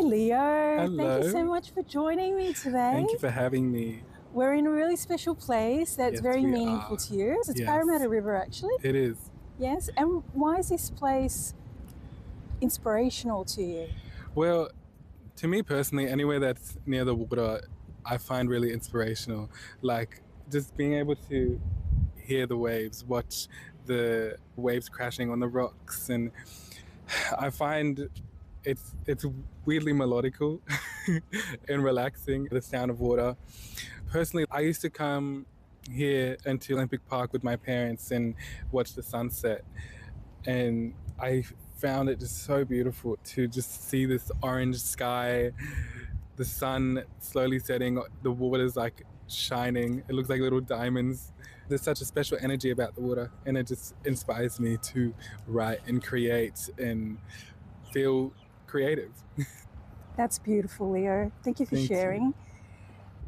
Leo. Hello. Thank you so much for joining me today. Thank you for having me. We're in a really special place that's Yes, very we meaningful are. to you. It's Yes. Parramatta River, actually. It is. Yes. And why is this place inspirational to you? Well, to me personally, anywhere that's near the water, I find really inspirational. Like just being able to hear the waves, watch the waves crashing on the rocks, and I find it's weirdly melodical and relaxing, the sound of water. Personally, I used to come here into Olympic Park with my parents and watch the sunset, and I found it just so beautiful to just see this orange sky, the sun slowly setting, the water's like shining, it looks like little diamonds. There's such a special energy about the water, and it just inspires me to write and create and feel creative. That's beautiful, Leo. Thank you for Thank sharing. you.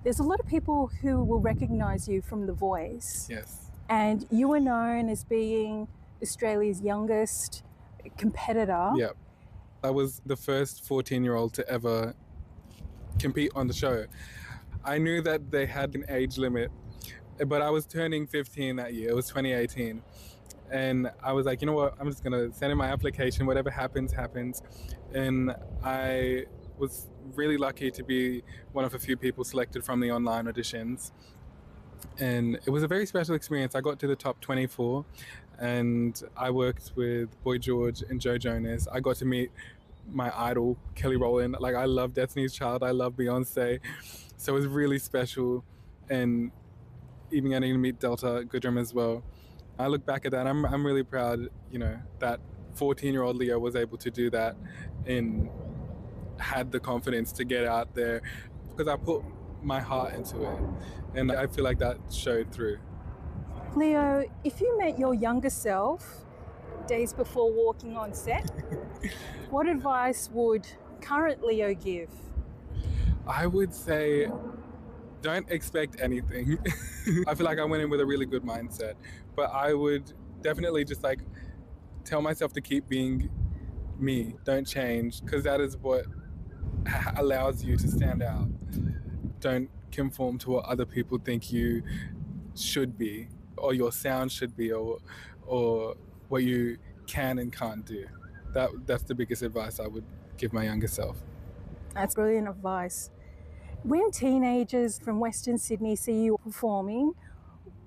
There's a lot of people who will recognise you from The Voice. Yes. And you were known as being Australia's youngest competitor. Yep. I was the first 14-year-old to ever compete on the show. I knew that they had an age limit, but I was turning 15 that year. It was 2018. And I was like, you know what, I'm just going to send in my application. Whatever happens, happens. And I was really lucky to be one of a few people selected from the online auditions. And it was a very special experience. I got to the top 24 and I worked with Boy George and Joe Jonas. I got to meet my idol, Kelly Rowland. Like, I love Destiny's Child. I love Beyonce. So it was really special. And even getting to meet Delta Goodrum as well. I look back at that, I'm really proud, you know, that 14-year-old Leo was able to do that and had the confidence to get out there because I put my heart into it. And I feel like that showed through. Leo, if you met your younger self days before walking on set, what advice would current Leo give? I would say, don't expect anything. I feel like I went in with a really good mindset, but I would definitely just like tell myself to keep being me, don't change, because that is what allows you to stand out. Don't conform to what other people think you should be, or your sound should be, or what you can and can't do. That's the biggest advice I would give my younger self. That's brilliant advice. When teenagers from Western Sydney see you performing,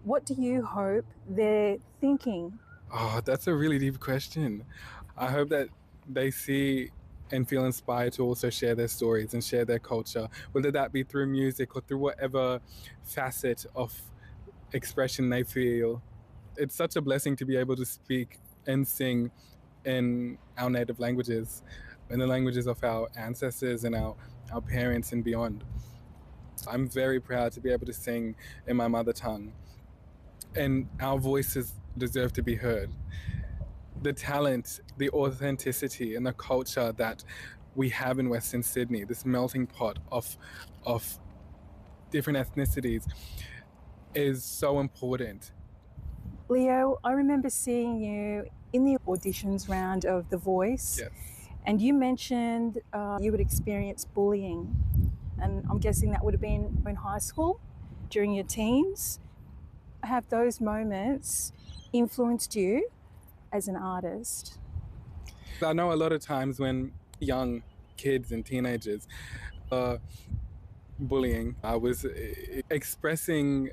what do you hope they're thinking? Oh, that's a really deep question. I hope that they see and feel inspired to also share their stories and share their culture, whether that be through music or through whatever facet of expression they feel. It's such a blessing to be able to speak and sing in our native languages, in the languages of our ancestors and our parents and beyond. I'm very proud to be able to sing in my mother tongue, and our voices deserve to be heard. The talent, the authenticity and the culture that we have in Western Sydney, this melting pot of different ethnicities, is so important. Leo, I remember seeing you in the auditions round of The Voice. Yes. And you mentioned you would experience bullying. And I'm guessing that would have been in high school, during your teens. Have those moments influenced you as an artist? I know a lot of times when young kids and teenagers are bullying, I was expressing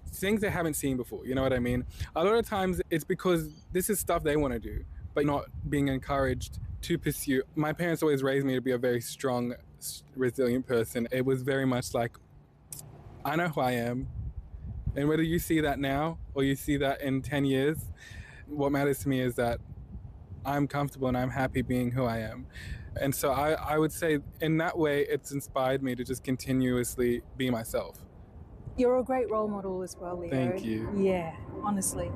things they haven't seen before, you know what I mean? A lot of times it's because this is stuff they want to do, but not being encouraged to pursue. My parents always raised me to be a very strong, resilient person. It was very much like, I know who I am, and whether you see that now or you see that in 10 years, what matters to me is that I'm comfortable and I'm happy being who I am. And so I would say in that way, it's inspired me to just continuously be myself. You're a great role model as well, Leo. Thank you. Yeah, honestly.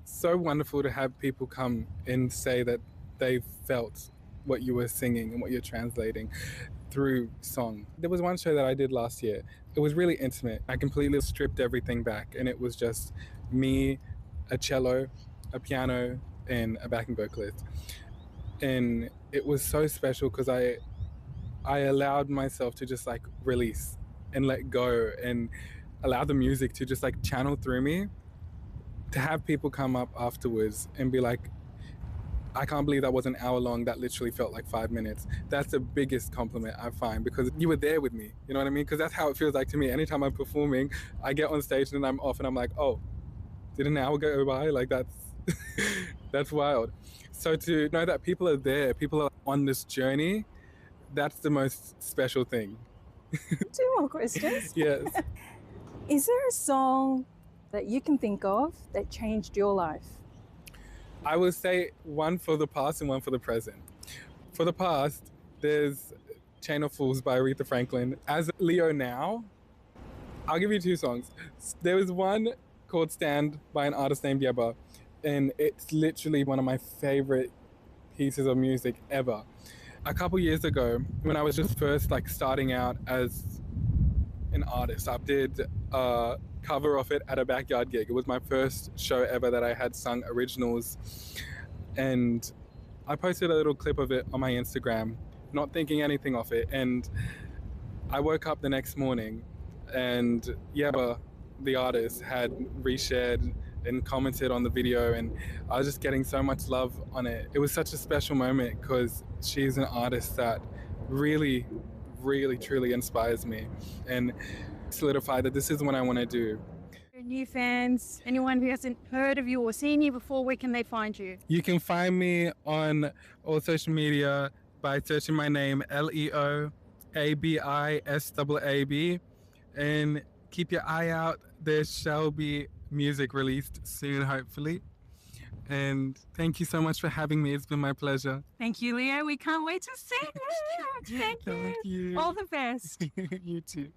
So wonderful to have people come and say that they felt what you were singing and what you're translating through song. There was one show that I did last year. It was really intimate. I completely stripped everything back, and it was just me, a cello, a piano, and a backing vocalist. And it was so special because I I allowed myself to just like release and let go and allow the music to just like channel through me. To have people come up afterwards and be like, I can't believe that was an hour long. That literally felt like 5 minutes. That's the biggest compliment I find, because you were there with me. You know what I mean? Because that's how it feels like to me. Anytime I'm performing, I get on stage and I'm off and I'm like, oh, did an hour go by? Like that's that's wild. So to know that people are there, people are on this journey, that's the most special thing. 2 more questions. Yes. Is there a song that you can think of that changed your life? I would say one for the past and one for the present. For the past, there's Chain of Fools by Aretha Franklin. As Leo now, I'll give you 2 songs. There was one called Stand by an artist named Yeba, and it's literally one of my favorite pieces of music ever. A couple years ago, when I was just first like starting out as an artist, I did a cover of it at a backyard gig. It was my first show ever that I had sung originals, and I posted a little clip of it on my Instagram, not thinking anything of it, and I woke up the next morning and Yeba, the artist, had reshared and commented on the video, and I was just getting so much love on it. It was such a special moment because she's an artist that really, really, truly inspires me and solidified that this is what I want to do. New fans, anyone who hasn't heard of you or seen you before, where can they find you? You can find me on all social media by searching my name, Leo Abisaab, and keep your eye out. There shall be music released soon, hopefully. And thank you so much for having me. It's been my pleasure. Thank you, Leo. We can't wait to see you. Thank you. Thank you. All the best. You too.